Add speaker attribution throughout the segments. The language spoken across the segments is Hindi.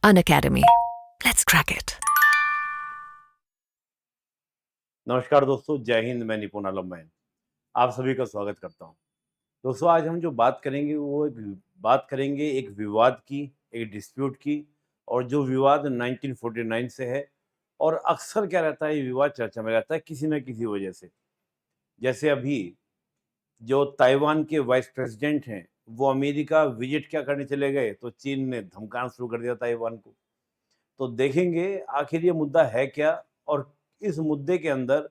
Speaker 1: Unacademy. Let's crack it.
Speaker 2: नमस्कार दोस्तों, जय हिंद। मैं निपुण आलम मैन आप सभी का स्वागत करता हूं। दोस्तों, आज हम जो बात करेंगे वो बात करेंगे एक विवाद की, एक डिस्प्यूट की। और जो विवाद 1949 से है और अक्सर क्या रहता है, ये विवाद चर्चा में रहता है किसी न किसी वजह से। जैसे अभी जो ताइवान के वाइस प्रेसिडेंट हैं, वो अमेरिका विजिट क्या करने चले गए, तो चीन ने धमकाना शुरू कर दिया ताइवान को। तो देखेंगे आखिर ये मुद्दा है क्या, और इस मुद्दे के अंदर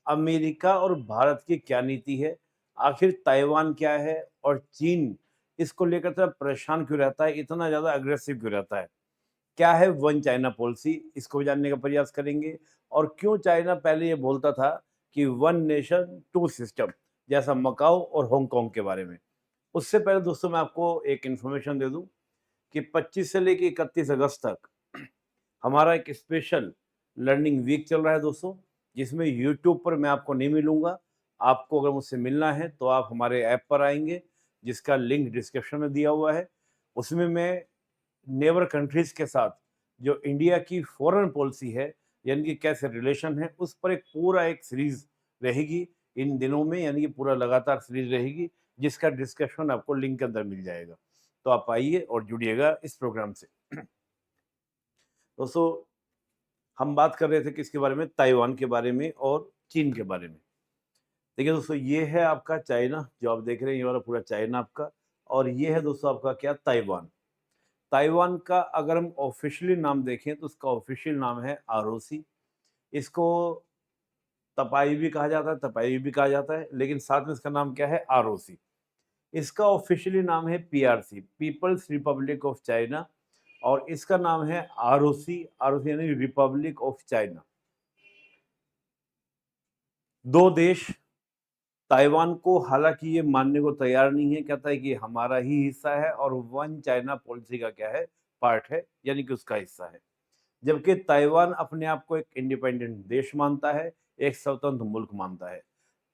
Speaker 2: अमेरिका और भारत की क्या नीति है, आखिर ताइवान क्या है, और चीन इसको लेकर इतना परेशान क्यों रहता है, इतना ज़्यादा अग्रेसिव क्यों रहता है, क्या है वन चाइना पॉलिसी, इसको भी जानने का प्रयास करेंगे। और क्यों चाइना पहले ये बोलता था कि वन नेशन टू सिस्टम, जैसा मकाओ और हांगकांग के बारे में। उससे पहले दोस्तों मैं आपको एक इन्फॉर्मेशन दे दूं कि 25 से लेकर 31 अगस्त तक हमारा एक स्पेशल लर्निंग वीक चल रहा है दोस्तों, जिसमें यूट्यूब पर मैं आपको नहीं मिलूंगा। आपको अगर मुझसे मिलना है तो आप हमारे ऐप पर आएंगे, जिसका लिंक डिस्क्रिप्शन में दिया हुआ है। उसमें मैं नेबर कंट्रीज के साथ जो इंडिया की फॉरेन पॉलिसी है, यानी कि कैसे रिलेशन है, उस पर एक सीरीज रहेगी इन दिनों में, यानी कि पूरा लगातार सीरीज रहेगी, जिसका डिस्कशन आपको लिंक के अंदर मिल जाएगा। तो आप आइए और जुड़िएगा इस प्रोग्राम से। दोस्तों, हम बात कर रहे थे किसके बारे में, ताइवान के बारे में और चीन के बारे में। देखिए दोस्तों, ये है आपका चाइना, जो आप देख रहे हैं, ये वाला पूरा चाइना आपका। और ये है दोस्तों आपका क्या, ताइवान। ताइवान का अगर हम ऑफिशियली नाम देखें तो उसका ऑफिशियल नाम है आरओसी। इसको तपाई भी कहा जाता है, तपाई भी कहा जाता है, लेकिन साथ में इसका नाम क्या है, आरओसी। इसका ऑफिशियली नाम है PRC, people's republic of China. और इसका नाम है आरओसी, आरओसी यानी रिपब्लिक ऑफ चाइना। दो देश ताइवान को हालांकि ये मानने को तैयार नहीं है, कहता है कि हमारा ही हिस्सा है और वन चाइना पॉलिसी का क्या है, पार्ट है, यानी कि उसका हिस्सा है। जबकि ताइवान अपने आप को एक इंडिपेंडेंट देश मानता है, एक स्वतंत्र मुल्क मानता है।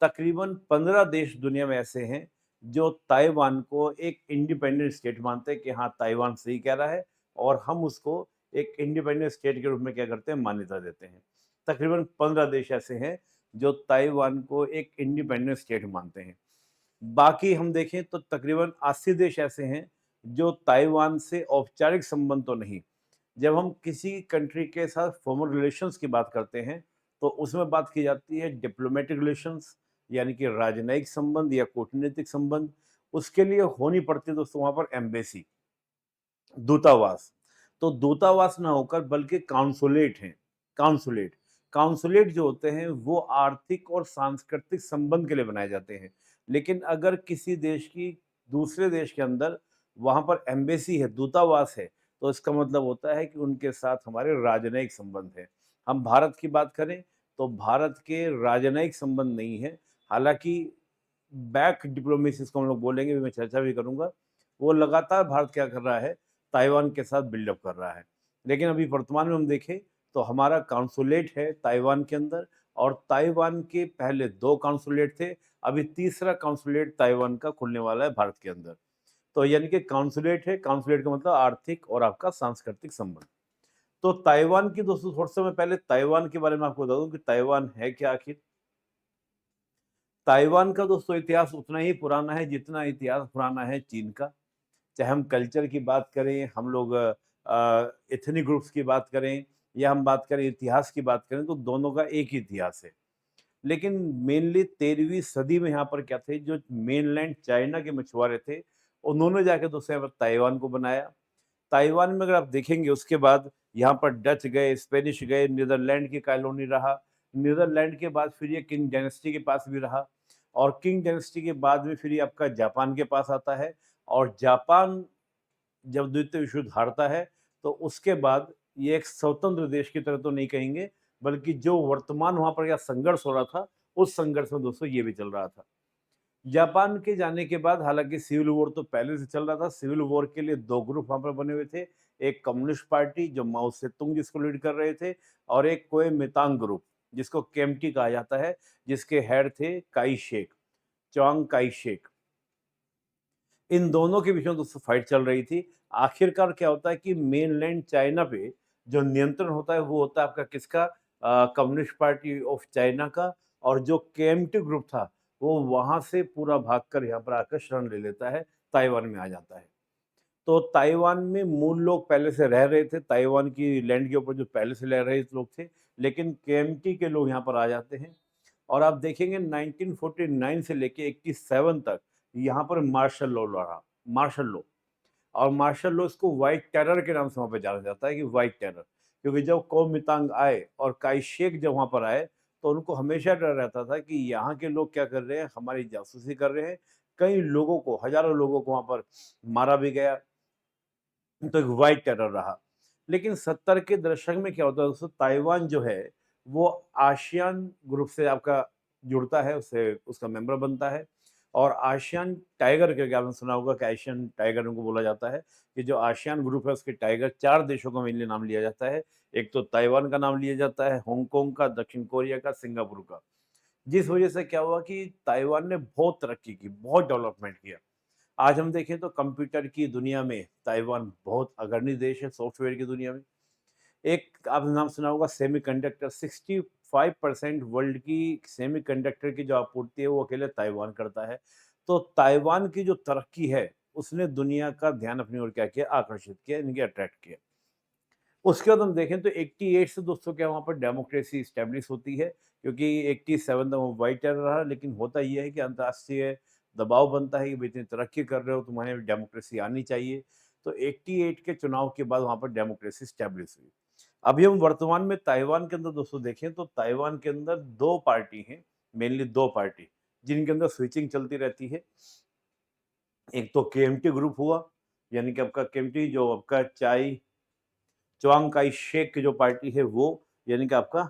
Speaker 2: तकरीबन 15 देश दुनिया में ऐसे हैं जो ताइवान को एक इंडिपेंडेंट स्टेट मानते हैं कि हाँ, ताइवान सही कह रहा है और हम उसको एक इंडिपेंडेंट स्टेट के रूप में क्या करते हैं, मान्यता देते हैं। तकरीबन 15 देश ऐसे हैं जो ताइवान को एक इंडिपेंडेंट स्टेट मानते हैं। बाकी हम देखें तो तकरीबन 80 देश ऐसे हैं जो ताइवान से औपचारिक संबंध तो नहीं। जब हम किसी कंट्री के साथ फॉर्मल रिलेशंस की बात करते हैं तो उसमें बात की जाती है डिप्लोमेटिक रिलेशंस, यानी कि राजनयिक संबंध या कूटनीतिक संबंध। उसके लिए होनी पड़ती है दोस्तों वहां पर एम्बेसी, दूतावास। तो दूतावास ना होकर बल्कि काउंसुलेट हैं। काउंसुलेट काउंसुलेट जो होते हैं वो आर्थिक और सांस्कृतिक संबंध के लिए बनाए जाते हैं। लेकिन अगर किसी देश की दूसरे देश के अंदर वहां पर एम्बेसी है, दूतावास है, तो इसका मतलब होता है कि उनके साथ हमारे राजनयिक संबंध है। हम भारत की बात करें तो भारत के राजनयिक संबंध नहीं है। हालांकि बैक डिप्लोमेसी इसको हम लोग बोलेंगे, मैं चर्चा भी करूंगा। वो लगातार भारत क्या कर रहा है, ताइवान के साथ बिल्डअप कर रहा है। लेकिन अभी वर्तमान में हम देखें तो हमारा काउंसुलेट है ताइवान के अंदर, और ताइवान के पहले 2 काउंसुलेट थे, अभी तीसरा काउंसुलेट ताइवान का खुलने वाला है भारत के अंदर। तो यानी कि काउंसुलेट है, काउंसुलेट का मतलब आर्थिक और आपका सांस्कृतिक संबंध। तो ताइवान की दोस्तों, थोड़ा समय पहले ताइवान के बारे में आपको बता दूं कि ताइवान है क्या आखिर। ताइवान का दोस्तों इतिहास उतना ही पुराना है जितना इतिहास पुराना है चीन का। चाहे हम कल्चर की बात करें, हम लोग एथनिक ग्रुप्स की बात करें, या हम बात करें इतिहास की बात करें, तो दोनों का एक ही इतिहास है। लेकिन मेनली 13वीं सदी में यहाँ पर क्या थे, जो मेनलैंड चाइना के मछुआरे थे, उन्होंने जाके दूसरे यहाँ पर ताइवान को बनाया। ताइवान में अगर आप देखेंगे उसके बाद यहाँ पर डच गए, स्पेनिश गए, नीदरलैंड की कॉलोनी रहा। नीदरलैंड के बाद फिर ये किंग डायनेस्टी के पास भी रहा, और किंग डायनेस्टी के बाद में फिर ये आपका जापान के पास आता है। और जापान जब द्वितीय विश्व युद्ध हारता है तो उसके बाद ये एक स्वतंत्र देश की तरह तो नहीं कहेंगे, बल्कि जो वर्तमान वहां पर या संघर्ष हो रहा था, उस संघर्ष में दोस्तों ये भी चल रहा था। जापान के जाने के बाद हालांकि सिविल वॉर तो पहले से चल रहा था। सिविल वॉर के लिए 2 ग्रुप वहां पर बने हुए थे, एक कम्युनिस्ट पार्टी जो माओ सेतुंग जिसको लीड कर रहे थे, और एक कोएमितांग ग्रुप जिसको केम्प्टी कहा जाता है, जिसके हेड थे काई शेक, चांग काई शेक। इन दोनों के बीच में दोस्तों फाइट चल रही थी। आखिरकार क्या होता है कि मेनलैंड चाइना पे जो नियंत्रण होता है वो होता है आपका किसका? कम्युनिस्ट पार्टी ऑफ चाइना का। और जो केएमटी ग्रुप था वो वहाँ से पूरा भागकर यहाँ पर आकर शरण ले लेता है, ताइवान में आ जाता है। तो ताइवान में मूल लोग पहले से रह रहे थे, ताइवान की लैंड के ऊपर जो पहले से रह रहे लोग थे, लेकिन केएमटी के लोग यहाँ पर आ जाते हैं। और आप देखेंगे 1949 से लेके 87 तक यहाँ पर मार्शल लॉ रहा, मार्शल लॉ। और मार्शल लॉ इसको व्हाइट टेरर के नाम से वहाँ पे जाना जाता है कि व्हाइट टेरर, क्योंकि जब कुओमिंतान आए और काई शेक जब वहाँ पर आए तो उनको हमेशा डर रहता था कि यहाँ के लोग क्या कर रहे हैं, हमारी जासूसी कर रहे हैं। कई लोगों को, हजारों लोगों को वहाँ पर मारा भी गया। तो एक व्हाइट टेरर रहा। लेकिन 70 के दशक में क्या होता है दोस्तों, ताइवान जो है वो आसियान ग्रुप से आपका जुड़ता है, उससे उसका मेंबर बनता है। और आसियान टाइगर करके आपने सुना होगा कि एशियन टाइगर उनको बोला जाता है, कि जो आसियान ग्रुप है उसके टाइगर 4 देशों का मेनली नाम लिया जाता है। एक तो ताइवान का नाम लिया जाता है, हांगकांग का, दक्षिण कोरिया का, सिंगापुर का। जिस वजह से क्या हुआ कि ताइवान ने बहुत तरक्की की, बहुत डेवलपमेंट किया। आज हम देखें तो कंप्यूटर की दुनिया में ताइवान बहुत अग्रणी देश है, सॉफ्टवेयर की दुनिया में। एक आपने नाम सुना होगा सेमीकंडक्टर, 65% वर्ल्ड की सेमीकंडक्टर की जो आपूर्ति है वो अकेले ताइवान करता है। तो ताइवान की जो तरक्की है उसने दुनिया का ध्यान अपनी ओर क्या किया, आकर्षित किया, इनके अट्रैक्ट किया। उसके बाद हम देखें तो 88 से दोस्तों क्या वहाँ पर डेमोक्रेसी स्टैब्लिश होती है, क्योंकि 87 तक वो व्हाइट टेरर रहा। लेकिन होता ये है कि अंतर्राष्ट्रीय दबाव बनता है कि भाई इतनी तरक्की कर रहे हो, तुम्हारे में डेमोक्रेसी आनी चाहिए। तो 88 के चुनाव के बाद वहाँ पर डेमोक्रेसी स्टैब्लिश हुई। अभी हम वर्तमान में ताइवान के अंदर दोस्तों देखें तो ताइवान के अंदर 2 पार्टी हैं, मेनली 2 पार्टी, जिनके अंदर स्विचिंग चलती रहती है। एक तो केएमटी ग्रुप हुआ, यानी कि आपका केएमटी जो आपका च्वांग काई शेक की जो पार्टी है वो, यानी कि आपका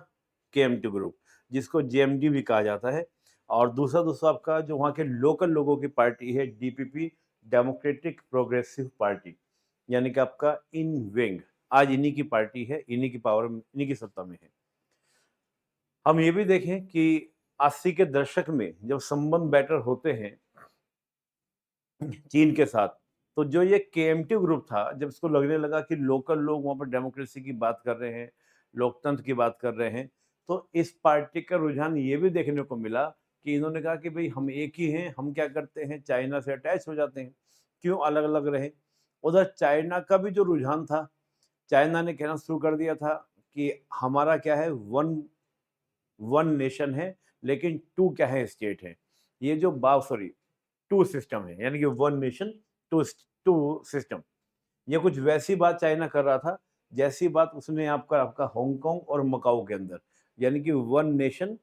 Speaker 2: केएमटी ग्रुप, जिसको जेएमडी भी कहा जाता है। और दूसरा दोस्तों आपका जो वहाँ के लोकल लोगों की पार्टी है, डीपीपी, डेमोक्रेटिक प्रोग्रेसिव पार्टी, यानी कि आपका इन विंग। आज इन्हीं की पार्टी है, इन्हीं की पावर में, इन्हीं की सत्ता में है। हम ये भी देखें कि 80 के दशक में जब संबंध बेटर होते हैं चीन के साथ, तो जो ये केएमटी ग्रुप था, जब इसको लगने लगा कि लोकल लोग वहाँ पर डेमोक्रेसी की बात कर रहे हैं, लोकतंत्र की बात कर रहे हैं, तो इस पार्टी का रुझान ये भी देखने को मिला कि इन्होंने कहा कि भई हम एक ही हैं, हम क्या करते हैं, चाइना से अटैच हो जाते हैं, क्यों अलग-अलग रहें? उधर चाइना का भी जो रुझान था, चाइना ने कहना शुरू कर दिया था कि हमारा क्या है, वन वन नेशन है, लेकिन टू क्या है, स्टेट है। ये जो बा सॉरी टू सिस्टम है, यानी कि वन नेशन टू सिस्टम। ये कुछ वैसी बात चाइना कर रहा था जैसी बात उसने आपका आपका हांगकांग और मकाऊ के अंदर, यानी कि वन नेशन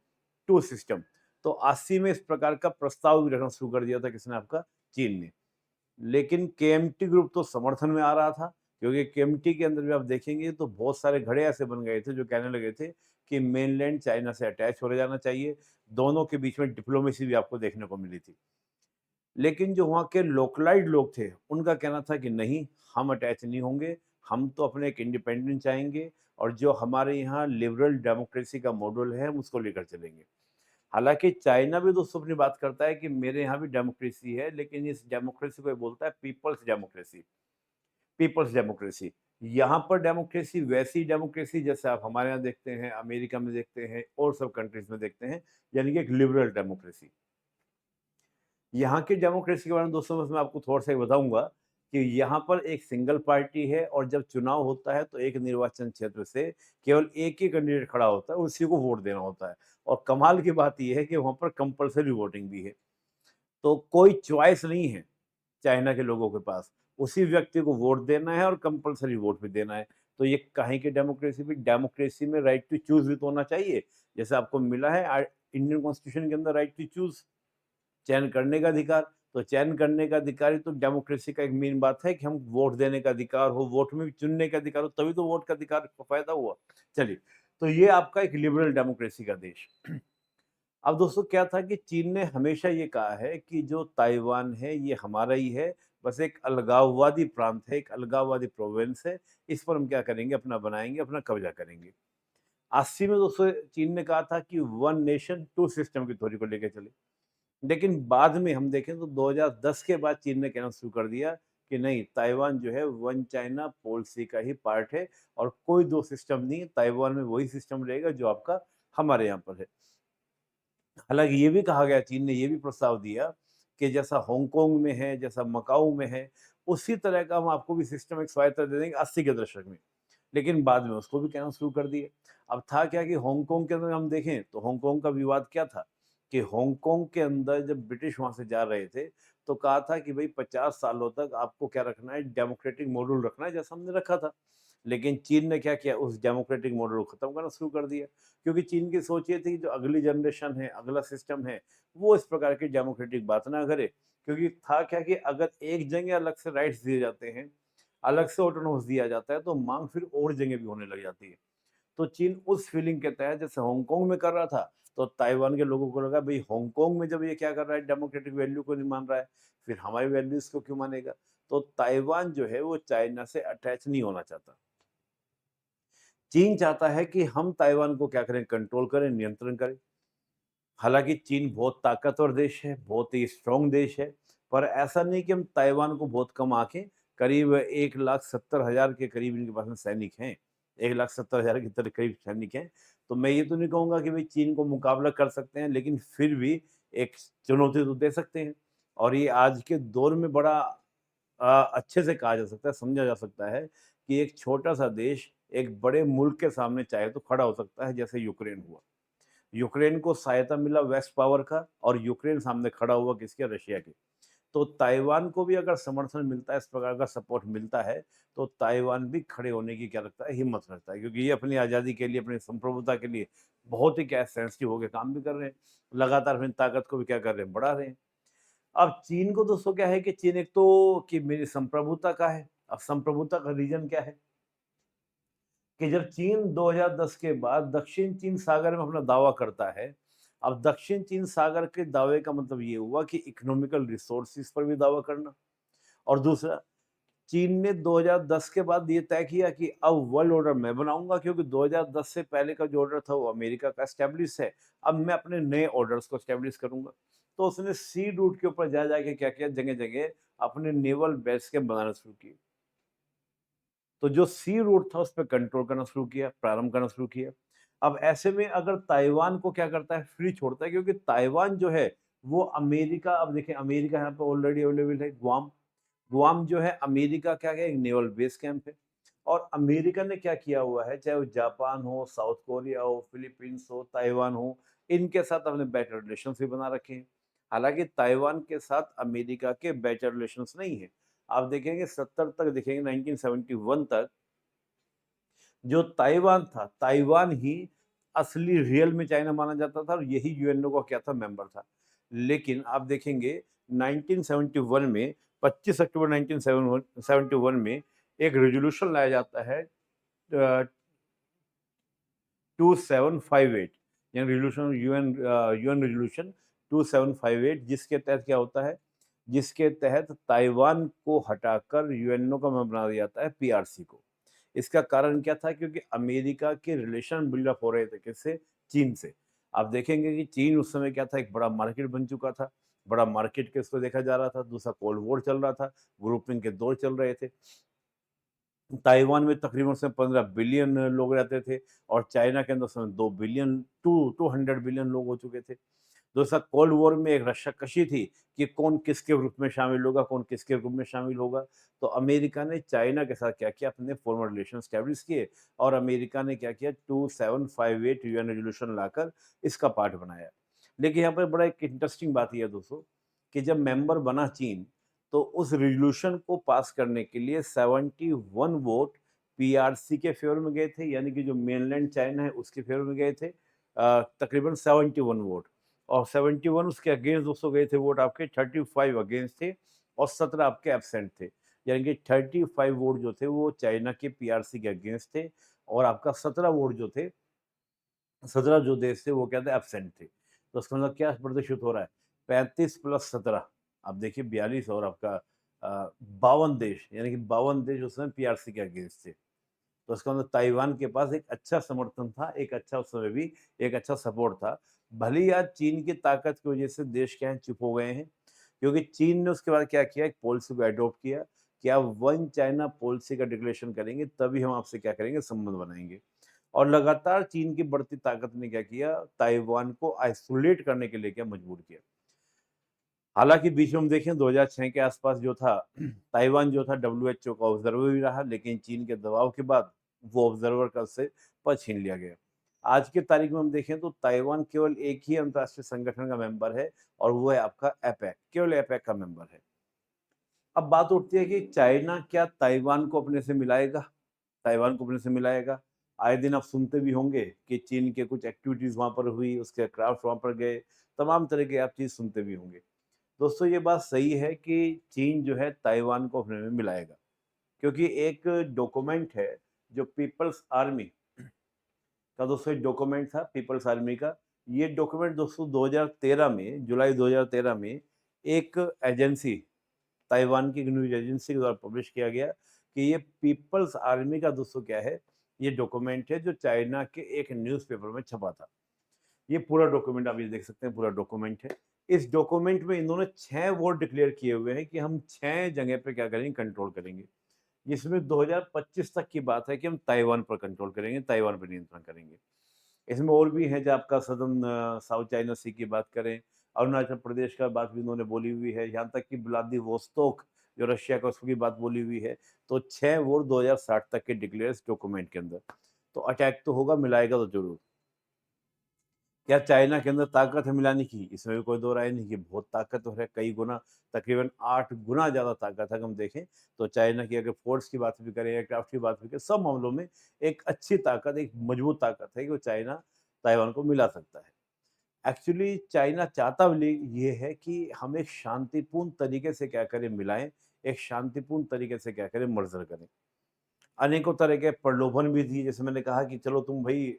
Speaker 2: टू सिस्टम। तो 80 में इस प्रकार का प्रस्ताव भी रखना शुरू कर दिया था किसने, आपका चीन ने। लेकिन केएमटी ग्रुप तो समर्थन में आ रहा था, क्योंकि केएमटी के अंदर भी आप देखेंगे तो बहुत सारे घड़े ऐसे बन गए थे जो कहने लगे थे कि मेनलैंड चाइना से अटैच हो जाना चाहिए। दोनों के बीच में डिप्लोमेसी भी आपको देखने को मिली थी। लेकिन जो वहाँ के लोकलाइट लोग थे, उनका कहना था कि नहीं, हम अटैच नहीं होंगे, हम तो अपने एक इंडिपेंडेंस चाहेंगे और जो हमारे यहाँ लिबरल डेमोक्रेसी का मॉडल है, हम उसको लेकर चलेंगे। हालाँकि चाइना भी दोस्तों अपनी बात करता है कि मेरे यहाँ भी डेमोक्रेसी है, लेकिन इस डेमोक्रेसी को ये बोलता है पीपल्स डेमोक्रेसी, पीपल्स डेमोक्रेसी। यहाँ पर डेमोक्रेसी वैसी डेमोक्रेसी जैसे आप हमारे यहाँ देखते हैं, अमेरिका में देखते हैं और सब कंट्रीज़ में देखते हैं, यानी कि एक लिबरल डेमोक्रेसी। यहाँ की डेमोक्रेसी के बारे में दोस्तों बस मैं आपको थोड़ा-सा ये बताऊँगा कि यहाँ पर एक सिंगल पार्टी है और जब चुनाव होता है तो एक निर्वाचन क्षेत्र से केवल एक ही कैंडिडेट खड़ा होता है, उसी को वोट देना होता है। और कमाल की बात ये है कि वहाँ पर कंपल्सरी वोटिंग भी है। तो कोई चॉइस नहीं है चाइना के लोगों के पास। उसी व्यक्ति को वोट देना है और कंपल्सरी वोट भी देना है। तो ये काहे की डेमोक्रेसी भी, डेमोक्रेसी में राइट टू चूज़ भी तो होना चाहिए। जैसे आपको मिला है इंडियन कॉन्स्टिट्यूशन के अंदर राइट टू चूज़, चयन करने का अधिकार। तो चयन करने का अधिकार ही तो डेमोक्रेसी का एक मेन बात है कि हम वोट देने का अधिकार हो, वोट में भी चुनने का अधिकार हो, तभी तो वोट का अधिकार का फ़ायदा हुआ। चलिए, तो ये आपका एक लिबरल डेमोक्रेसी का देश। अब दोस्तों क्या था कि चीन ने हमेशा ये कहा है कि जो ताइवान है ये हमारा ही है, बस एक अलगाववादी प्रांत है, एक अलगाववादी प्रोविंस है, इस पर हम क्या करेंगे, अपना बनाएँगे, अपना कब्ज़ा करेंगे। 80 में दोस्तों चीन ने कहा था कि वन नेशन टू सिस्टम की थ्योरी को लेके चले। लेकिन बाद में हम देखें तो 2010 के बाद चीन ने कहना शुरू कर दिया कि नहीं, ताइवान जो है वन चाइना पॉलिसी का ही पार्ट है और कोई दो सिस्टम नहीं, ताइवान में वही सिस्टम रहेगा जो आपका हमारे यहाँ पर है। हालाँकि ये भी कहा गया, चीन ने ये भी प्रस्ताव दिया कि जैसा हांगकांग में है, जैसा मकाऊ में है, उसी तरह का हम आपको भी सिस्टम एक स्वायत्तता दे देंगे 80 के दशक में। लेकिन बाद में उसको भी कहना शुरू कर दिए। अब था क्या कि हांगकांग के अंदर हम देखें तो हांगकांग का विवाद क्या था कि हांगकांग के अंदर जब ब्रिटिश वहाँ से जा रहे थे, तो कहा था कि भई 50 सालों तक आपको क्या रखना है, डेमोक्रेटिक मॉडल रखना है जैसा हमने रखा था। लेकिन चीन ने क्या किया, उस डेमोक्रेटिक मॉडल को खत्म करना शुरू कर दिया। क्योंकि चीन की सोच ये थी जो अगली जनरेशन है, अगला सिस्टम है, वो इस प्रकार की डेमोक्रेटिक बात ना करे। क्योंकि था क्या कि अगर एक जगह अलग से राइट्स दिए जाते हैं, अलग से ऑटोनॉमस दिया जाता है, तो माँग फिर और जगह भी होने लग जाती है। तो चीन उस फीलिंग के तहत जैसे हांगकांग में कर रहा था, तो ताइवान के लोगों को लगा भई हांगकांग में जब ये क्या कर रहा है, डेमोक्रेटिक वैल्यू को नहीं मान रहा है, फिर हमारी वैल्यूज़ को क्यों मानेगा? तो ताइवान जो है वो चाइना से अटैच नहीं होना चाहता। चीन चाहता है कि हम ताइवान को क्या करें, कंट्रोल करें, नियंत्रण करें। हालाँकि चीन बहुत ताकतवर देश है, बहुत ही स्ट्रॉन्ग देश है, पर ऐसा नहीं कि हम ताइवान को बहुत कम आँकें, करीब 1,70,000 के करीब इनके पास में सैनिक हैं। 1,70,000 के करीब सैनिक हैं। तो मैं ये तो नहीं कहूँगा कि भई चीन को मुकाबला कर सकते हैं, लेकिन फिर भी एक चुनौती तो दे सकते हैं। और ये आज के दौर में बड़ा अच्छे से कहा जा सकता है, समझा जा सकता है कि एक छोटा-सा देश एक बड़े मुल्क के सामने चाहे तो खड़ा हो सकता है, जैसे यूक्रेन हुआ। यूक्रेन को सहायता मिला वेस्ट पावर का और यूक्रेन सामने खड़ा हुआ किसके, रशिया के। तो ताइवान को भी अगर समर्थन मिलता है, इस प्रकार का सपोर्ट मिलता है, तो ताइवान भी खड़े होने की क्या रखता है, हिम्मत रखता है, क्योंकि ये अपनी आज़ादी के लिए, अपनी संप्रभुता के लिए बहुत ही क्या सेंसिटिव होके काम भी कर रहे हैं। लगातार अपनी ताकत को भी क्या कर रहे हैं, बढ़ा रहे हैं। अब चीन को दोस्तों क्या है कि चीन एक तो कि मेरी संप्रभुता का है। अब संप्रभुता का रीज़न क्या है कि जब चीन 2010 के बाद दक्षिण चीन सागर में अपना दावा करता है, अब दक्षिण चीन सागर के दावे का मतलब ये हुआ कि इकोनॉमिकल रिसोर्सेज पर भी दावा करना। और दूसरा, चीन ने 2010 के बाद ये तय किया कि अब वर्ल्ड ऑर्डर मैं बनाऊंगा, क्योंकि 2010 से पहले का जो ऑर्डर था वो अमेरिका का एस्टेब्लिश है। अब मैं अपने नए ऑर्डर्स को एस्टेब्लिश करूंगा। तो उसने सी रूट के ऊपर जा जाके क्या किया, जगह जगह अपने नेवल बेस के बनाना शुरू किए। तो जो सी रूट था उस पे कंट्रोल करना शुरू किया, प्रारंभ करना शुरू किया। अब ऐसे में अगर ताइवान को क्या करता है, फ्री छोड़ता है, क्योंकि ताइवान जो है वो अमेरिका, अब देखिए अमेरिका यहाँ पे ऑलरेडी अवेलेबल है, गुआम। गुआम जो है अमेरिका क्या है, एक नेवल बेस कैंप है। और अमेरिका ने क्या किया हुआ है, चाहे वो जापान हो, साउथ कोरिया हो, फिलीपींस हो, ताइवान हो, इनके साथ अपने बेटर रिलेशंस भी बना रखे हैं। हालांकि ताइवान के साथ अमेरिका के बेटर रिलेशंस नहीं है। आप देखेंगे 70 तक, देखेंगे 1971 तक जो ताइवान था, ताइवान ही असली रियल में चाइना माना जाता था और यही यूएनओ का क्या था, मेंबर था। लेकिन आप देखेंगे 1971 में, 25 अक्टूबर 1971 में एक रेज़ोल्यूशन लाया जाता है 2758, यानी रेज़ोल्यूशन, यूएन रेज़ोल्यूशन 2758, जिसके तहत क्या होता है, जिसके तहत ताइवान को हटाकर यूएनओ का मेंबर बना दिया जाता है, पीआरसी को। इसका कारण क्या था, क्योंकि अमेरिका के रिलेशन बिल्ड अप हो रहे थे किससे, चीन से। आप देखेंगे कि चीन उस समय क्या था, एक बड़ा मार्केट बन चुका था, बड़ा मार्केट के उसको देखा जा रहा था, दूसरा कोल्ड वॉर चल रहा था, ग्रुपिंग के दौर चल रहे थे। ताइवान में तकरीबन उसमें 15 बिलियन लोग रहते थे और चाइना के अंदर उस समय 2 बिलियन, 200 बिलियन लोग हो चुके थे। दूसरा, कोल्ड वॉर में एक रस्साकशी थी कि कौन किसके ग्रुप में शामिल होगा, कौन किसके ग्रुप में शामिल होगा। तो अमेरिका ने चाइना के साथ क्या किया, अपने फॉर्मल रिलेशन एस्टैब्लिश किए और अमेरिका ने क्या किया, 2758 यूएन रेज़ोल्यूशन लाकर इसका पार्ट बनाया। लेकिन यहाँ पर बड़ा एक इंटरेस्टिंग बात ये है दोस्तों, कि जब मेंबर बना चीन, तो उस रेज़ोल्यूशन को पास करने के लिए 71 वोट पीआरसी के फेवर में गए थे, यानी कि जो मेनलैंड चाइना है उसके फेवर में गए थे, तकरीबन 71 वोट। और 71 उसके अगेंस्ट दोस्तों गए थे वोट आपके, 35 अगेंस्ट थे और 17 आपके एब्सेंट थे। यानी कि 35 वोट जो थे वो चाइना के पीआरसी के अगेंस्ट थे और आपका 17 वोट जो थे, 17 जो देश थे वो क्या थे, एब्सेंट थे। तो इसका मतलब क्या प्रदर्शित हो रहा है, 35 प्लस 17, आप देखिए 42 और आपका 52 देश, यानी कि 52 देश उस समय पीआरसी के अगेंस्ट थे। तो इसका मतलब ताइवान के पास एक अच्छा समर्थन था, एक अच्छा उस समय भी एक अच्छा सपोर्ट था। भले ही आज चीन की ताकत की वजह से देश क्या है चुप हो गए हैं, क्योंकि चीन ने उसके बाद क्या किया, एक पॉलिसी को एडॉप्ट किया कि आप वन चाइना पॉलिसी का डिक्लेरेशन करेंगे तभी हम आपसे क्या करेंगे, संबंध बनाएँगे। और लगातार चीन की बढ़ती ताकत ने क्या किया, ताइवान को आइसोलेट करने के लिए क्या मजबूर किया। हालाँकि बीच में हम देखें 2006 के आसपास जो था ताइवान जो था डब्ल्यूएचओ का ऑब्जर्वर भी रहा, लेकिन चीन के दबाव के बाद वो ऑब्जर्वर का उससे पद छीन लिया गया। आज की तारीख में हम देखें तो ताइवान केवल एक ही अंतर्राष्ट्रीय संगठन का मेंबर है और वो है आपका एपेक, केवल एपेक का मेंबर है। अब बात उठती है कि चाइना क्या ताइवान को अपने से मिलाएगा? ताइवान को अपने से मिलाएगा? आए दिन आप सुनते भी होंगे कि चीन के कुछ एक्टिविटीज़ वहाँ पर हुई, उसके एयरक्राफ्ट वहाँ पर गए, तमाम तरह के आप चीज़ सुनते भी होंगे। दोस्तों ये बात सही है कि चीन जो है ताइवान को अपने में मिलाएगा, क्योंकि एक डॉक्यूमेंट है जो पीपल्स आर्मी का, दोस्तों एक डॉक्यूमेंट था पीपल्स आर्मी का। ये डॉक्यूमेंट दोस्तों 2013 में, जुलाई 2013 में एक एजेंसी, ताइवान की एक न्यूज़ एजेंसी के द्वारा पब्लिश किया गया कि ये पीपल्स आर्मी का दोस्तों क्या है, ये डॉक्यूमेंट है जो चाइना के एक न्यूज़पेपर में छपा था। ये पूरा डॉक्यूमेंट आप ये देख सकते हैं, पूरा डॉक्यूमेंट है। इस डॉक्यूमेंट में इन्होंने 6 वॉर डिक्लेयर किए हुए हैं कि हम 6 जगह पे क्या करेंगे, कंट्रोल करेंगे। जिसमें 2025 तक की बात है कि हम ताइवान पर कंट्रोल करेंगे, ताइवान पर नियंत्रण करेंगे। इसमें और भी है, जो आपका सदर्न साउथ चाइना सी की बात करें, अरुणाचल प्रदेश का बात भी इन्होंने बोली हुई है, यहाँ तक कि व्लादिवोस्तोक जो रशिया का, उसकी बात बोली हुई है। तो 6 वॉर 2060 तक के डिक्लेयर इस डॉक्यूमेंट के अंदर। तो अटैक तो होगा, मिलाएगा तो ज़रूर। क्या चाइना के अंदर ताकत है मिलाने की? इसमें भी कोई दो राय नहीं कि बहुत ताकतवर है, कई गुना, तकरीबन 8 गुना ज़्यादा ताकत है। अगर हम देखें तो चाइना की अगर फोर्स की बात भी करें, एयरक्राफ्ट की बात भी करें, सब मामलों में एक अच्छी ताकत, एक मजबूत ताकत है कि वो चाइना ताइवान को मिला सकता है। एक्चुअली चाइना चाहता भी ये है कि हम एक शांतिपूर्ण तरीके से क्या करें, मिलाएँ, एक शांतिपूर्ण तरीके से क्या करें, मर्जर करें। अनेकों तरह के प्रलोभन भी दिए, जैसे मैंने कहा कि चलो तुम भई,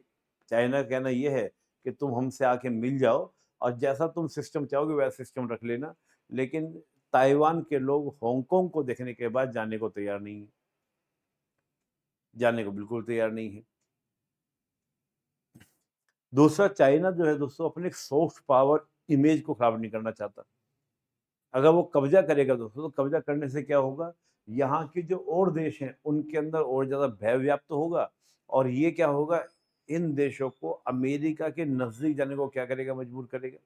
Speaker 2: चाइना का कहना ये है कि तुम हमसे आके मिल जाओ और जैसा तुम सिस्टम चाहोगे वैसा सिस्टम रख लेना। लेकिन ताइवान के लोग हांगकांग को देखने के बाद जाने को तैयार नहीं हैं, जाने को बिल्कुल तैयार नहीं है। दूसरा, चाइना जो है दोस्तों अपने एक सॉफ्ट पावर इमेज को खराब नहीं करना चाहता। अगर वो कब्ज़ा करेगा दोस्तों, तो कब्ज़ा करने से क्या होगा, यहाँ के जो और देश हैं, उनके अंदर और ज़्यादा भय व्याप्त होगा और ये क्या होगा, इन देशों को अमेरिका के नज़दीक जाने को क्या करेगा, मजबूर करेगा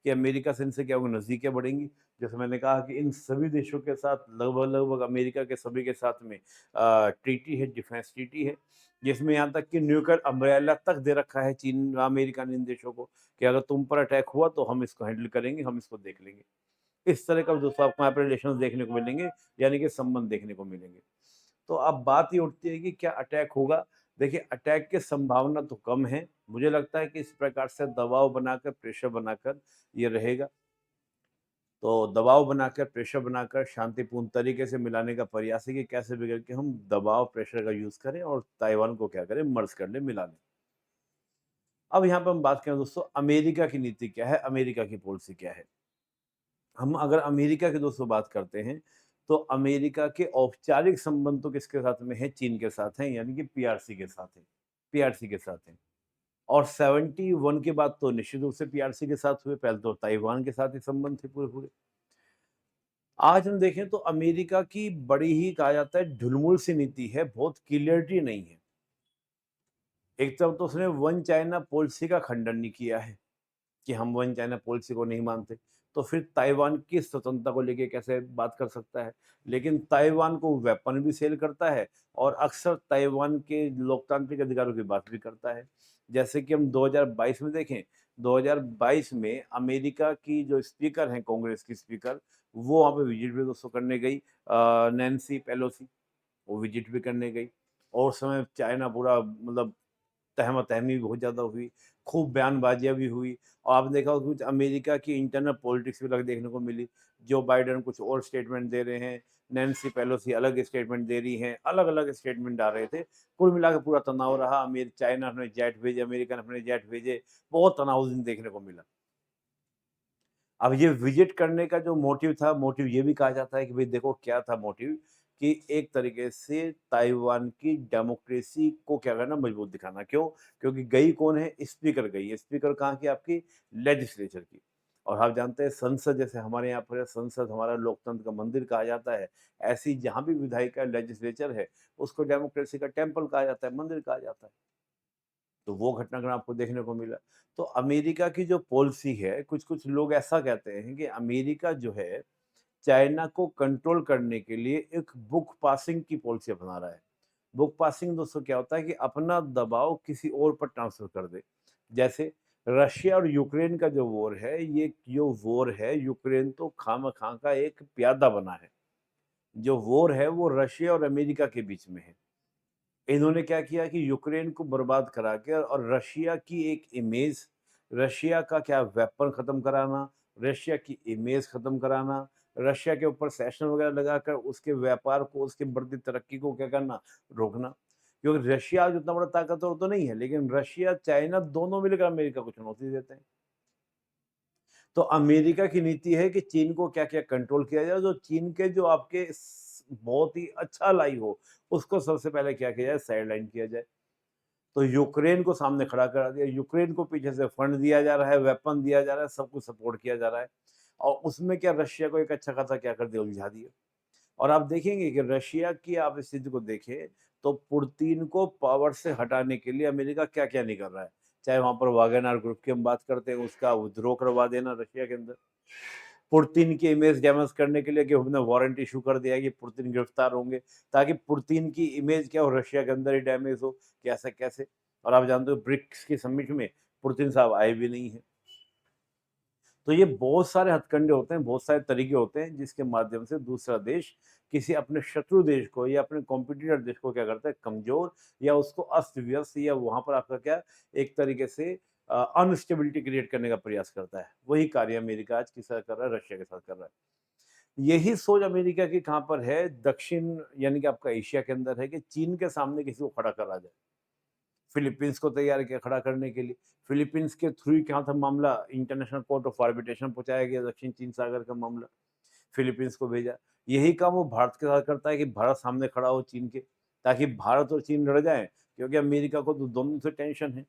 Speaker 2: कि अमेरिका से इनसे क्या होगा, नज़दीकियाँ बढ़ेंगी। जैसे मैंने कहा कि इन सभी देशों के साथ लगभग-लगभग अमेरिका के सभी के साथ में ट्रीटी है, डिफेंस ट्रीटी है, जिसमें यहाँ तक कि न्यूक्लियर अम्ब्रेला तक दे रखा है चीन, अमेरिका ने इन देशों को कि अगर तुम पर अटैक हुआ तो हम इसको हैंडल करेंगे, हम इसको देख लेंगे। इस तरह का दोस्तों आपको यहाँ पे रिलेशंस देखने को मिलेंगे, यानी कि संबंध देखने को मिलेंगे। तो अब बात ये उठती है कि क्या अटैक होगा? देखिए, अटैक की संभावना तो कम है। मुझे लगता है कि इस प्रकार से दबाव बनाकर, प्रेशर बनाकर ये रहेगा। तो दबाव बनाकर, प्रेशर बनाकर शांतिपूर्ण तरीके से मिलाने का प्रयास है कि कैसे भी करके हम दबाव, प्रेशर का यूज़ करें और ताइवान को क्या करें, मर्ज कर लें, मिला लें। अब यहाँ पे हम बात करें दोस्तों, अमेरिका की नीति क्या है, अमेरिका की पॉलिसी क्या है? हम अगर अमेरिका की दोस्तों बात करते हैं, तो अमेरिका के औपचारिक संबंध तो किसके साथ में है? चीन के साथ हैं, यानी कि पीआरसी के साथ हैं, पीआरसी के साथ हैं। और 71 के बाद तो निश्चित रूप से पीआरसी के साथ हुए, पहले तो ताइवान के साथ ही संबंध थे पूरे-पूरे। आज हम देखें तो अमेरिका की बड़ी ही कहा जाता है ढुलमुल सी नीति है, बहुत क्लियरिटी नहीं है। एक तरफ तो उसने वन चाइना पॉलिसी का खंडन नहीं किया है कि हम वन चाइना पॉलिसी को नहीं मानते, तो फिर ताइवान की स्वतंत्रता को लेके कैसे बात कर सकता है? लेकिन ताइवान को वेपन भी सेल करता है और अक्सर ताइवान के लोकतांत्रिक अधिकारों की बात भी करता है। जैसे कि हम 2022 में देखें, 2022 में अमेरिका की जो स्पीकर हैं, कांग्रेस की स्पीकर, वो वहाँ पे विजिट भी दोस्तों करने गई, नैन्सी पेलोसी, वो विजिट भी करने गई और उस समय चाइना पूरा मतलब तहमा-तहमी भी बहुत ज़्यादा हुई, खूब बयानबाज़ियाँ भी हुई और आपने देखा होगा कुछ अमेरिका की इंटरनल पॉलिटिक्स भी अलग देखने को मिली। जो बाइडेन कुछ और स्टेटमेंट दे रहे हैं, नैन्सी पेलोसी अलग स्टेटमेंट दे रही हैं, अलग-अलग स्टेटमेंट आ रहे थे। कुल मिला के पूरा तनाव रहा, चाइना ने जेट भेजे, अमेरिका ने अपने जेट भेजे, बहुत तनाव उस दिन देखने को मिला। अब ये विजिट करने का जो मोटिव था, मोटिव ये भी कहा जाता है कि भई देखो क्या था मोटिव, कि एक तरीके से ताइवान की डेमोक्रेसी को क्या करना, मजबूत दिखाना। क्यों? क्योंकि गई कौन है? स्पीकर गई है। स्पीकर कहाँ की? आपकी लेजिस्लेचर की। और आप जानते हैं संसद, जैसे हमारे यहाँ पर संसद हमारा लोकतंत्र का मंदिर कहा जाता है, ऐसी जहाँ भी विधायिका लेजिस्लेचर है, उसको डेमोक्रेसी का टेम्पल कहा जाता है, मंदिर कहा जाता है। तो वो घटनाक्रम आपको देखने को मिला। तो अमेरिका की जो पॉलिसी है, कुछ-कुछ लोग ऐसा कहते हैं कि अमेरिका जो है, चाइना को कंट्रोल करने के लिए एक बुक पासिंग की पॉलिसी अपना रहा है। बुक पासिंग दोस्तों क्या होता है कि अपना दबाव किसी और पर ट्रांसफर कर दे। जैसे रशिया और यूक्रेन का जो वॉर है, ये जो वॉर है, यूक्रेन तो खामखा का एक प्यादा बना है। जो वॉर है वो रशिया और अमेरिका के बीच में है। इन्होंने क्या किया कि यूक्रेन को बर्बाद करा के और रशिया की एक इमेज, रशिया का क्या वेपन खत्म कराना, रशिया की इमेज खत्म कराना, रशिया के ऊपर सैंक्शन वगैरह लगाकर उसके व्यापार को, उसकी बढ़ती तरक्की को क्या करना, रोकना। क्योंकि रशिया आज उतना बड़ा ताकतवर तो नहीं है, लेकिन रशिया, चाइना दोनों मिलकर अमेरिका को चुनौती देते हैं। तो अमेरिका की नीति है कि चीन को क्या-क्या कंट्रोल किया जाए, जो चीन के जो आपके बहुत ही अच्छा अलाई हो, उसको सबसे पहले क्या किया जाए, साइडलाइन किया जाए। तो यूक्रेन को सामने खड़ा करा दिया, यूक्रेन को पीछे से फंड दिया जा रहा है, वेपन दिया जा रहा है, सब कुछ सपोर्ट किया जा रहा है। और उसमें क्या रशिया को एक अच्छा खासा क्या कर दिया, उलझा दिया। और आप देखेंगे कि रशिया की आप स्थिति को देखें, तो पुतिन को पावर से हटाने के लिए अमेरिका क्या-क्या नहीं कर रहा है। चाहे वहाँ पर वागनर ग्रुप की हम बात करते हैं, उसका विद्रोह करवा देना रशिया के अंदर। पुतिन की इमेज डैमेज करने के लिए कि हमने वारंट इश्यू कर दिया है कि पुतिन गिरफ्तार होंगे, ताकि पुतिन की इमेज क्या हो, रशिया के अंदर ही डैमेज हो, कि ऐसा कैसे? और आप जानते हो ब्रिक्स की समिट में पुतिन साहब आए भी नहीं हैं। तो ये बहुत सारे हथकंडे होते हैं, बहुत सारे तरीके होते हैं जिसके माध्यम से दूसरा देश किसी अपने शत्रु देश को या अपने कॉम्पिटिटर देश को क्या करता है, कमज़ोर या उसको अस्त-व्यस्त या वहाँ पर आपका क्या, एक तरीके से अनस्टेबिलिटी क्रिएट करने का प्रयास करता है। वही कार्य अमेरिका आज किसका कर रहा है, रशिया के साथ कर रहा है। यही सोच अमेरिका की कहाँ पर है, दक्षिण यानी कि आपका एशिया के अंदर है कि चीन के सामने किसी को खड़ा करा जाए। फिलीपींस को तैयार किया खड़ा करने के लिए। फिलीपींस के थ्रू ही क्या था मामला, इंटरनेशनल कोर्ट ऑफ आर्बिट्रेशन पहुँचाया गया, दक्षिण चीन सागर का मामला, फिलीपींस को भेजा। यही काम वो भारत के साथ करता है कि भारत सामने खड़ा हो चीन के, ताकि भारत और चीन लड़ जाएँ, क्योंकि अमेरिका को तो दोनों से टेंशन है।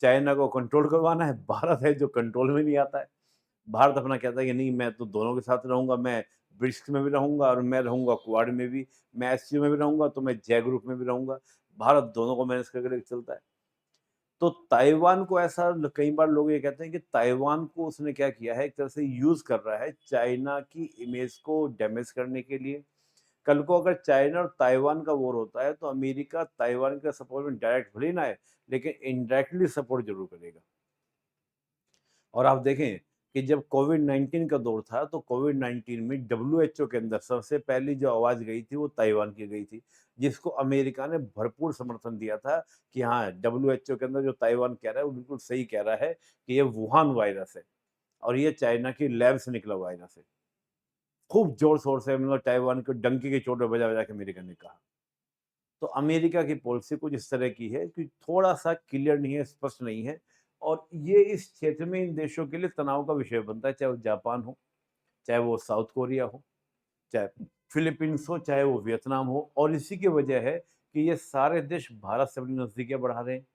Speaker 2: चाइना को कंट्रोल करवाना है, भारत है जो कंट्रोल में नहीं आता है। भारत अपना कहता है कि नहीं, मैं तो दोनों के साथ रहूँगा, मैं ब्रिक्स में भी रहूँगा और मैं रहूँगा क्वाड में भी, मैं एससीओ में भी रहूँगा, तो मैं जे ग्रुप में भी रहूँगा। भारत दोनों को मैनेज करके लेके चलता है। तो ताइवान को ऐसा कई बार लोग ये कहते हैं कि ताइवान को उसने क्या किया है, एक तरह से यूज़ कर रहा है चाइना की इमेज को डैमेज करने के लिए। कल को अगर चाइना और ताइवान का वॉर होता है, तो अमेरिका ताइवान के सपोर्ट में डायरेक्ट भले ही ना आए, लेकिन इनडायरेक्टली सपोर्ट ज़रूर करेगा। और आप देखें कि जब कोविड-19 का दौर था, तो कोविड-19 में डब्ल्यूएचओ के अंदर सबसे पहली जो आवाज़ गई थी, वो ताइवान की गई थी, जिसको अमेरिका ने भरपूर समर्थन दिया था कि हाँ, डब्ल्यूएचओ के अंदर जो ताइवान कह रहा है, वो बिल्कुल सही कह रहा है कि ये वुहान वायरस है और ये चाइना की लैब से निकला वायरस है। खूब ज़ोर-शोर से मतलब ताइवान को डंके की चोट पे बजा-बजा के अमेरिका ने कहा। तो अमेरिका की पॉलिसी कुछ इस तरह की है कि थोड़ा-सा क्लियर नहीं है, स्पष्ट नहीं है और ये इस क्षेत्र में इन देशों के लिए तनाव का विषय बनता है, चाहे वो जापान हो, चाहे वो साउथ कोरिया हो, चाहे फिलीपींस हो, चाहे वो वियतनाम हो और इसी की वजह है कि ये सारे देश भारत से अपनी नज़दीकियाँ बढ़ा रहे हैं।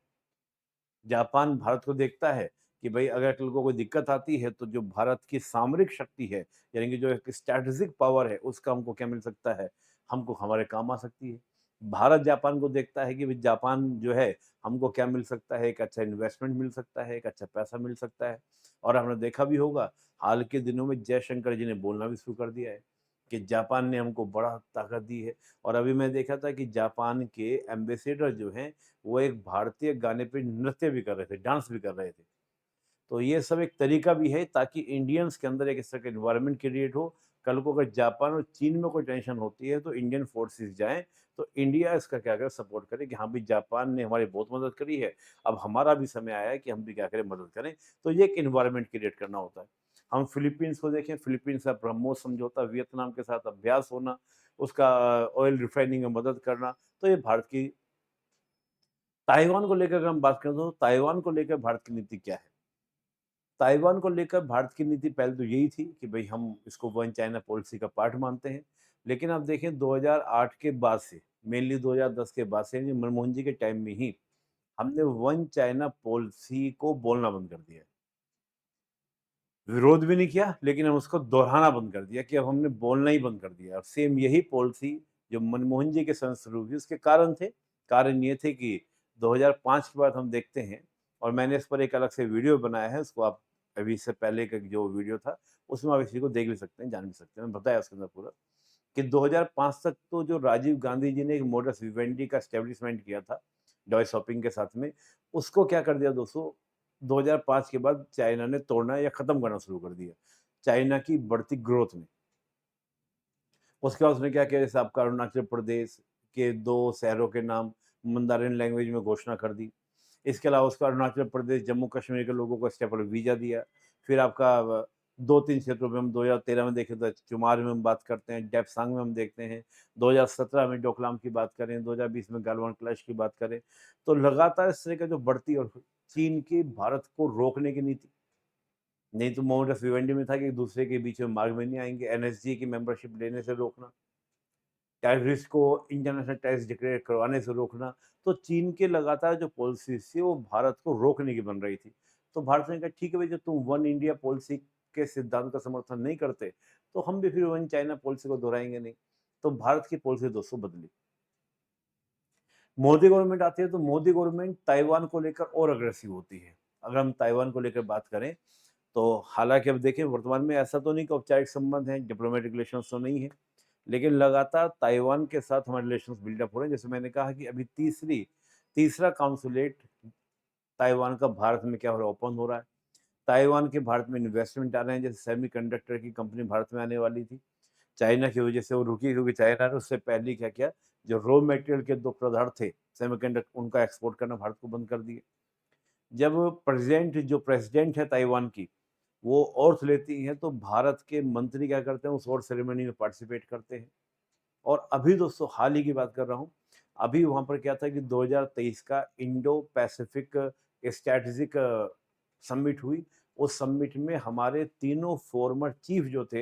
Speaker 2: जापान भारत को देखता है कि भाई अगर कल को कोई दिक्कत आती है, तो जो भारत की सामरिक शक्ति है, यानी कि जो एक स्ट्रैटेजिक पावर है, उसका हमको क्या मिल सकता है, हमको हमारे काम आ सकती है। भारत जापान को देखता है कि भाई जापान जो है, हमको क्या मिल सकता है, एक अच्छा इन्वेस्टमेंट मिल सकता है, एक अच्छा पैसा मिल सकता है। और हमने देखा भी होगा, हाल के दिनों में जयशंकर जी ने बोलना भी शुरू कर दिया है कि जापान ने हमको बड़ा ताकत दी है। और अभी मैं देखा था कि जापान के एम्बेसडर जो हैं, वो एक भारतीय गाने पे नृत्य भी कर रहे थे, डांस भी कर रहे थे। तो ये सब एक तरीका भी है ताकि इंडियंस के अंदर एक इस तरह का एनवायरनमेंट क्रिएट हो। कल को अगर जापान और चीन में कोई टेंशन होती है, तो इंडियन फोर्सेस जाएँ, तो इंडिया इसका क्या करे, सपोर्ट करे कि हाँ भाई, जापान ने हमारी बहुत मदद करी है, अब हमारा भी समय आया है कि हम भी क्या करें, मदद करें। तो ये एक एनवायरनमेंट क्रिएट करना होता है। हम फिलीपींस को देखें, फिलीपींस का ब्रह्मोस समझौता, वियतनाम के साथ अभ्यास होना, उसका ऑयल रिफाइनिंग में मदद करना, तो ये भारत की। ताइवान को लेकर अगर हम बात करें, तो ताइवान को लेकर भारत की नीति क्या है? ताइवान को लेकर भारत की नीति पहले तो यही थी कि भई हम इसको वन चाइना पॉलिसी का पार्ट मानते हैं। लेकिन आप देखें 2008 के बाद से, मेनली 2010 के बाद से, यानी मनमोहन जी के टाइम में ही हमने वन चाइना पॉलिसी को बोलना बंद कर दिया है। विरोध भी नहीं किया, लेकिन हम उसको दोहराना बंद कर दिया कि अब हमने बोलना ही बंद कर दिया। और सेम यही पॉलिसी जो मनमोहन जी के समय शुरू हुई, उसके कारण थे। कारण ये थे कि 2005 के बाद हम देखते हैं, और मैंने इस पर एक अलग से वीडियो बनाया है, उसको आप अभी इससे पहले का जो वीडियो था, उसमें आप इसी को देख भी सकते हैं, जान भी सकते हैं। मैंने बताया उसके अंदर पूरा कि 2005 तक तो जो राजीव गांधी जी ने एक मोडस विवेंडी का एस्टेब्लिशमेंट किया था, डॉय शॉपिंग के साथ में, उसको क्या कर दिया दोस्तों, 2005 के बाद चाइना ने तोड़ना या खत्म करना शुरू कर दिया, चाइना की बढ़ती ग्रोथ ने। उसके बाद उसने क्या किया, जैसे आपका अरुणाचल प्रदेश के 2 शहरों के नाम मंदारिन लैंग्वेज में घोषणा कर दी। इसके अलावा उसका अरुणाचल प्रदेश, जम्मू कश्मीर के लोगों को स्टेपल वीज़ा दिया। फिर आपका 2-3 क्षेत्रों में हम 2013 में देखें तो चुमार में हम बात करते हैं, डेप्सांग में हम देखते हैं, 2017 में डोकलाम की बात करें, 2020 में गलवान क्लैश की बात करें, तो लगातार इस तरह का जो बढ़ती और चीन की भारत को रोकने की नीति, नहीं तो मोहम्मद भिवंडी में था कि एक दूसरे के बीच में मार्ग में नहीं आएंगे, एनएसजी की मेंबरशिप लेने से रोकना, टेररिस्ट को इंटरनेशनल टेररिस्ट डिक्लेयर करवाने से रोकना। तो चीन के लगातार जो पॉलिसीज थी वो भारत को रोकने की बन रही थी। तो भारत ने कहा ठीक है भाई, जब तुम वन इंडिया पॉलिसी के सिद्धांत का समर्थन नहीं करते, तो हम भी फिर वन चाइना पॉलिसी को दोहराएंगे नहीं। तो भारत की पॉलिसी दोस्तों बदली। मोदी गवर्नमेंट आती है तो मोदी गवर्नमेंट ताइवान को लेकर और अग्रेसिव होती है। अगर हम ताइवान को लेकर बात करें, तो हालांकि अब देखें वर्तमान में ऐसा तो नहीं कि औपचारिक संबंध हैं, डिप्लोमेटिक रिलेशंस तो नहीं है, लेकिन लगातार ताइवान के साथ हमारे रिलेशंस बिल्डअप हो रहे हैं। जैसे मैंने कहा कि अभी तीसरा काउंसुलेट ताइवान का भारत में क्या हो रहा है, ओपन हो रहा है। ताइवान के भारत में इन्वेस्टमेंट आ रहे हैं, जैसे सेमीकंडक्टर की कंपनी भारत में आने वाली थी, चाइना की वजह से वो रुकी, क्योंकि चाइना ने उससे पहले क्या किया, जो रॉ मटेरियल के 2 पदार्थ थे सेमीकंडक्टर, उनका एक्सपोर्ट करना भारत को बंद कर दिए। जब जो प्रेसिडेंट है ताइवान की, वो ओथ लेती हैं, तो भारत के मंत्री क्या करते हैं, उस ओथ सेरेमनी में पार्टिसिपेट करते हैं। और अभी दोस्तों हाल ही की बात कर रहा हूँ, अभी वहाँ पर क्या था कि 2023 का इंडो पैसिफिक स्ट्रैटेजिक समिट हुई। उस समिट में हमारे तीनों फॉर्मर चीफ जो थे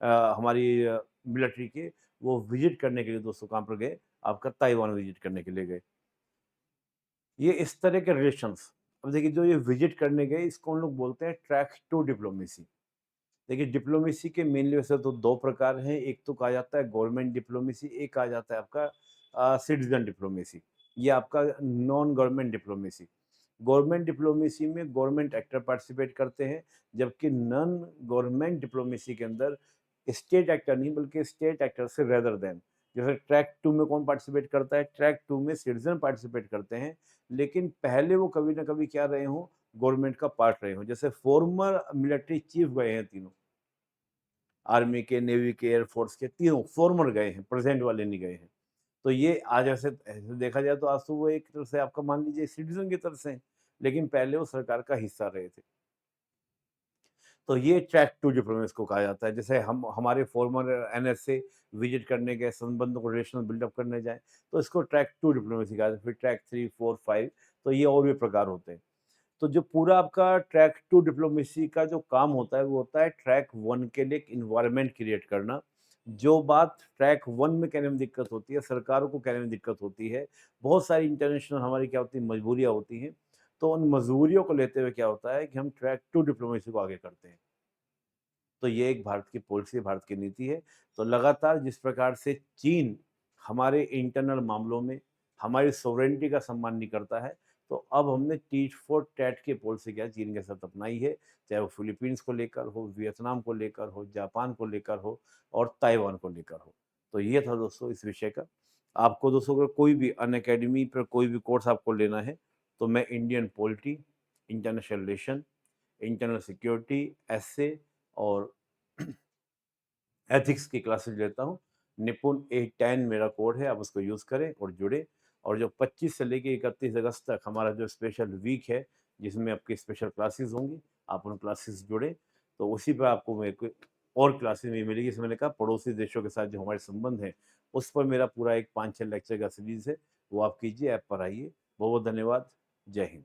Speaker 2: हमारी मिलिट्री के, वो विजिट करने के लिए दोस्तों कहाँ पर गए, आपका ताइवान विजिट करने के लिए गए। ये इस तरह के रिलेशंस, अब देखिए जो ये विजिट करने गए, इसको हम लोग बोलते हैं ट्रैक टू डिप्लोमेसी। देखिए डिप्लोमेसी के मेनली वैसे तो 2 प्रकार हैं, एक तो कहा जाता है गवर्नमेंट डिप्लोमेसी, एक कहा जाता है आपका सिटीजन डिप्लोमेसी। ये आपका non government diplomacy. Government diplomacy में गवर्नमेंट एक्टर पार्टिसिपेट करते हैं, जबकि नॉन गवर्नमेंट डिप्लोमेसी के अंदर स्टेट एक्टर नहीं, बल्कि स्टेट एक्टर से रेदर देन, जैसे ट्रैक 2 में कौन पार्टिसिपेट करता है, ट्रैक 2 में सिटीजन पार्टिसिपेट करते हैं, लेकिन पहले वो कभी ना कभी क्या रहे हों, गवर्नमेंट का पार्ट रहे हों। जैसे फॉर्मर मिलिट्री चीफ गए हैं तीनों, आर्मी के, नेवी के, एयरफोर्स के, तीनों फॉर्मर गए हैं, प्रेजेंट वाले नहीं गए हैं। तो ये आज ऐसे ऐसे देखा जाए तो आज तो वो एक तरह से आपका मान लीजिए सिटीजन की तरह से हैं, लेकिन पहले वो सरकार का हिस्सा रहे थे। तो ये ट्रैक टू डिप्लोमेसी को कहा जाता है। जैसे हम हमारे फॉर्मर एनएसए विजिट करने गए, संबंधों को रिलेशन बिल्डअप करने जाए, तो इसको ट्रैक टू डिप्लोमेसी कहा जाता है। फिर ट्रैक 3, 4, 5, तो ये और भी प्रकार होते हैं। तो जो पूरा आपका ट्रैक टू डिप्लोमेसी का जो काम होता है, वो होता है ट्रैक 1 के लिए एक एनवायरनमेंट क्रिएट करना। जो बात ट्रैक 1 में कहने में दिक्कत होती है, सरकारों को कहने में दिक्कत होती है, बहुत सारी इंटरनेशनल हमारी क्या होती है, मजबूरियाँ होती हैं, तो उन मजबूरियों को लेते हुए क्या होता है कि हम ट्रैक टू डिप्लोमेसी को आगे करते हैं। तो ये एक भारत की पॉलिसी, भारत की नीति है। तो लगातार जिस प्रकार से चीन हमारे इंटरनल मामलों में हमारी सॉवरेनिटी का सम्मान नहीं करता है, तो अब हमने टीट फॉर टैट की पॉलिसी क्या है, चीन के साथ अपनाई है, चाहे वो फिलीपींस को लेकर हो, वियतनाम को लेकर हो, जापान को लेकर हो, और ताइवान को लेकर हो। तो ये था दोस्तों इस विषय का। आपको दोस्तों अगर कोई भी अनअकैडमी पर कोई भी कोर्स आपको लेना है, तो मैं Indian polity, international relation, internal security, essay और एथिक्स की क्लासेस लेता हूँ। निपुण A10 मेरा कोड है, आप उसको यूज़ करें और जुड़े। और जो 25 से लेके 31 अगस्त तक हमारा जो स्पेशल वीक है, जिसमें आपकी स्पेशल क्लासेस होंगी, आप उन क्लासेस जुड़े, तो उसी पे आपको मेरे को और क्लासेस भी मिलेगी। जैसे मैंने कहा पड़ोसी देशों के साथ जो हमारे संबंध हैं, उस पर मेरा पूरा एक 5-6 लेक्चर का सीरीज़ है, वो आप कीजिए, ऐप पर आइए। बहुत-बहुत धन्यवाद। जय हिंद।